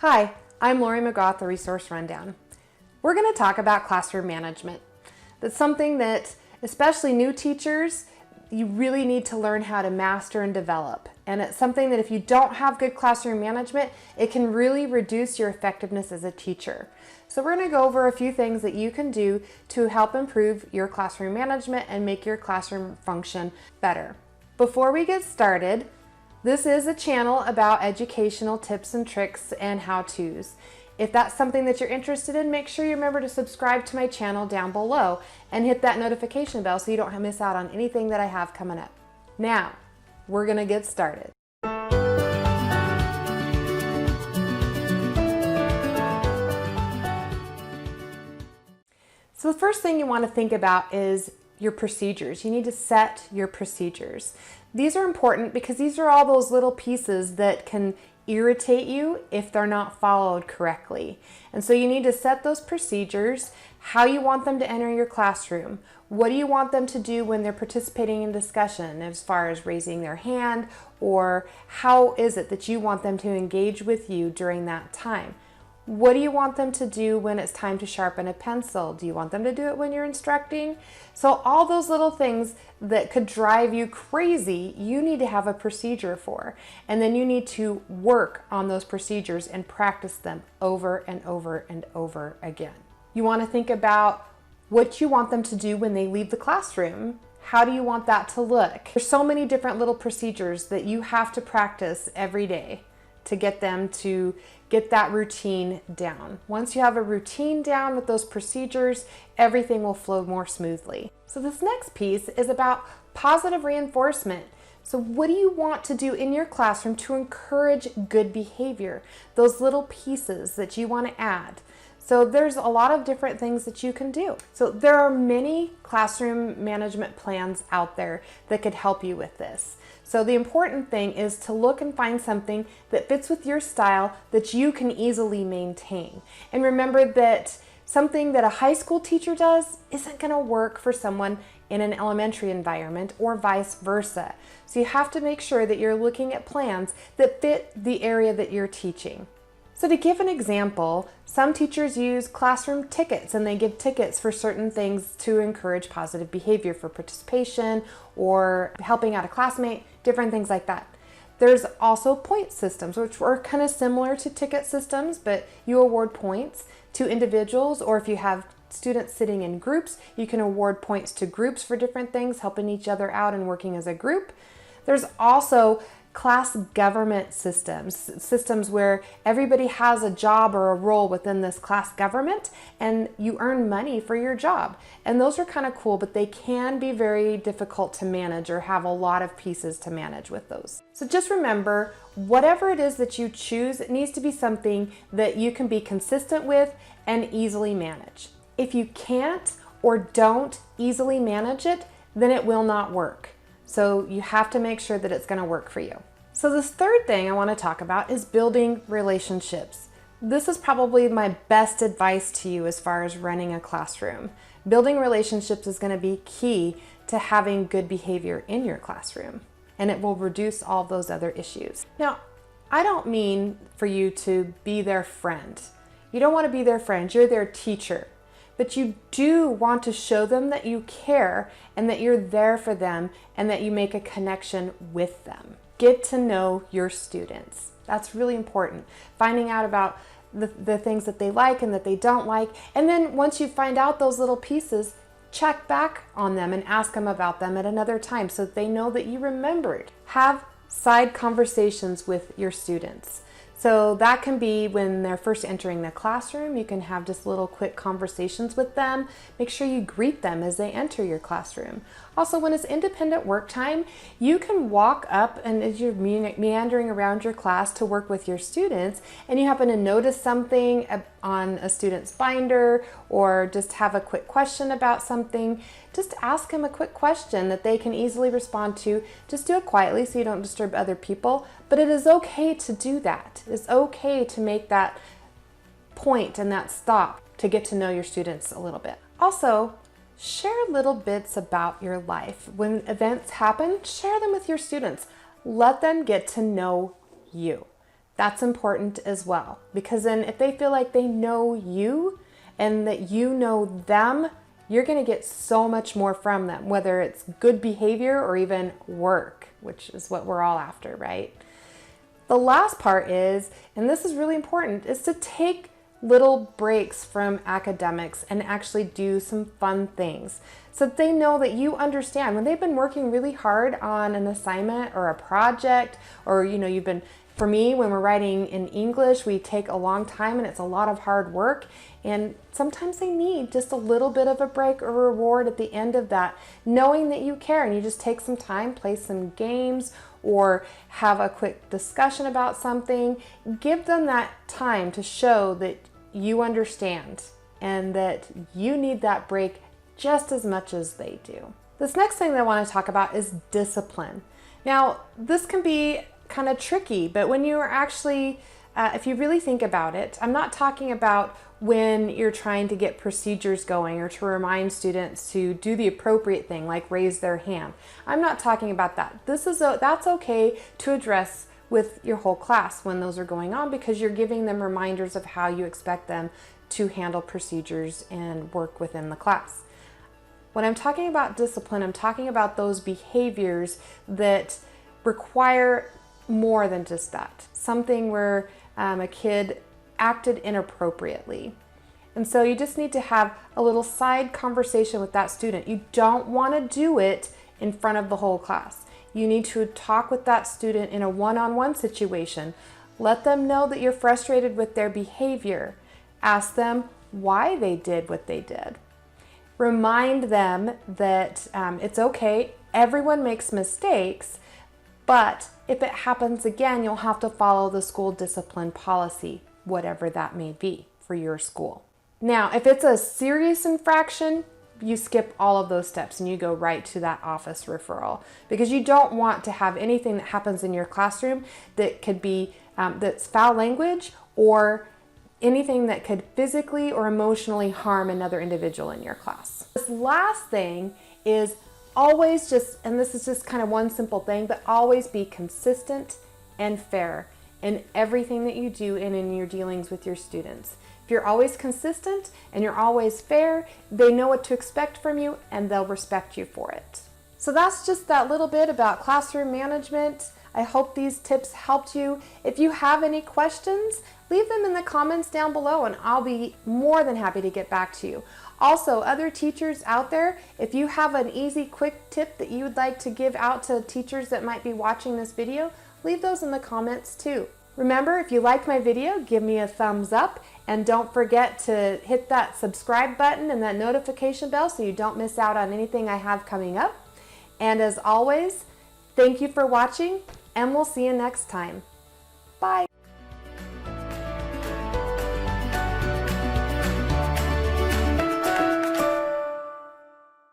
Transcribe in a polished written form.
Hi, I'm Lori McGrath, the Resource Rundown. We're going to talk about classroom management. That's something that, especially new teachers, you really need to learn how to master and develop. And it's something that if you don't have good classroom management, it can really reduce your effectiveness as a teacher. So we're going to go over a few things that you can do to help improve your classroom management and make your classroom function better. Before we get started, this is a channel about educational tips and tricks and how-tos. If that's something that you're interested in, make sure you remember to subscribe to my channel down below and hit that notification bell so you don't miss out on anything that I have coming up. Now, we're gonna get started. So the first thing you want to think about is your procedures. You need to set your procedures. These are important because these are all those little pieces that can irritate you if they're not followed correctly. And so you need to set those procedures, how you want them to enter your classroom. What do you want them to do when they're participating in discussion as far as raising their hand, or how is it that you want them to engage with you during that time? What do you want them to do when it's time to sharpen a pencil? Do you want them to do it when you're instructing? So all those little things that could drive you crazy, you need to have a procedure for. And then you need to work on those procedures and practice them over and over and over again. You want to think about what you want them to do when they leave the classroom. How do you want that to look? There's so many different little procedures that you have to practice every day to get them to get that routine down. Once you have a routine down with those procedures, everything will flow more smoothly. So this next piece is about positive reinforcement. So what do you want to do in your classroom to encourage good behavior? Those little pieces that you want to add. So there's a lot of different things that you can do. So there are many classroom management plans out there that could help you with this. So the important thing is to look and find something that fits with your style that you can easily maintain. And remember that something that a high school teacher does isn't going to work for someone in an elementary environment or vice versa. So you have to make sure that you're looking at plans that fit the area that you're teaching. So to give an example, some teachers use classroom tickets and they give tickets for certain things to encourage positive behavior for participation or helping out a classmate, different things like that. There's also point systems, which are kind of similar to ticket systems, but you award points to individuals, or if you have students sitting in groups, you can award points to groups for different things, helping each other out and working as a group. There's also class government systems where everybody has a job or a role within this class government and you earn money for your job. And those are kind of cool, but they can be very difficult to manage or have a lot of pieces to manage with those. So just remember, whatever it is that you choose, it needs to be something that you can be consistent with and easily manage. If you can't or don't easily manage it, then it will not work. So you have to make sure that it's going to work for you. So this third thing I want to talk about is building relationships. This is probably my best advice to you as far as running a classroom. Building relationships is going to be key to having good behavior in your classroom, and it will reduce all those other issues. Now, I don't mean for you to be their friend. You don't want to be their friend, you're their teacher. But you do want to show them that you care and that you're there for them and that you make a connection with them. Get to know your students. That's really important. Finding out about the things that they like and that they don't like. And then once you find out those little pieces, check back on them and ask them about them at another time so that they know that you remembered. Have side conversations with your students. So that can be when they're first entering the classroom. You can have just little quick conversations with them. Make sure you greet them as they enter your classroom. Also, when it's independent work time, you can walk up and as you're meandering around your class to work with your students and you happen to notice something on a student's binder or just have a quick question about something, just ask them a quick question that they can easily respond to. Just do it quietly so you don't disturb other people, but it is okay to do that. It's okay to make that point and that stop to get to know your students a little bit. Also, share little bits about your life. When events happen, share them with your students. Let them get to know you. That's important as well, because then if they feel like they know you and that you know them, you're going to get so much more from them, whether it's good behavior or even work, which is what we're all after, right? The last part is, and this is really important, is to take little breaks from academics and actually do some fun things so that they know that you understand when they've been working really hard on an assignment or a project, or you've been, for me, when we're writing in English, we take a long time and it's a lot of hard work, and sometimes they need just a little bit of a break or reward at the end of that, knowing that you care, and you just take some time, play some games, or have a quick discussion about something. Give them that time to show that you understand and that you need that break just as much as they do. This next thing that I want to talk about is discipline. Now, this can be kind of tricky, but when you are actually, if you really think about it, I'm not talking about when you're trying to get procedures going or to remind students to do the appropriate thing, like raise their hand. I'm not talking about that. That's okay to address with your whole class when those are going on, because you're giving them reminders of how you expect them to handle procedures and work within the class. When I'm talking about discipline, I'm talking about those behaviors that require more than just that. Something where a kid acted inappropriately. And so you just need to have a little side conversation with that student. You don't want to do it in front of the whole class. You need to talk with that student in a one-on-one situation. Let them know that you're frustrated with their behavior. Ask them why they did what they did. Remind them that it's okay, everyone makes mistakes, but if it happens again, you'll have to follow the school discipline policy, whatever that may be for your school. Now, if it's a serious infraction, you skip all of those steps and you go right to that office referral, because you don't want to have anything that happens in your classroom that could be that's foul language or anything that could physically or emotionally harm another individual in your class. This last thing is always and this is just kind of one simple thing, but always be consistent and fair in everything that you do and in your dealings with your students. If you're always consistent and you're always fair, they know what to expect from you and they'll respect you for it. So that's just that little bit about classroom management. I hope these tips helped you. If you have any questions, leave them in the comments down below and I'll be more than happy to get back to you. Also, other teachers out there, if you have an easy, quick tip that you would like to give out to teachers that might be watching this video, leave those in the comments too. Remember, if you like my video, give me a thumbs up, and don't forget to hit that subscribe button and that notification bell so you don't miss out on anything I have coming up. And as always, thank you for watching, and we'll see you next time.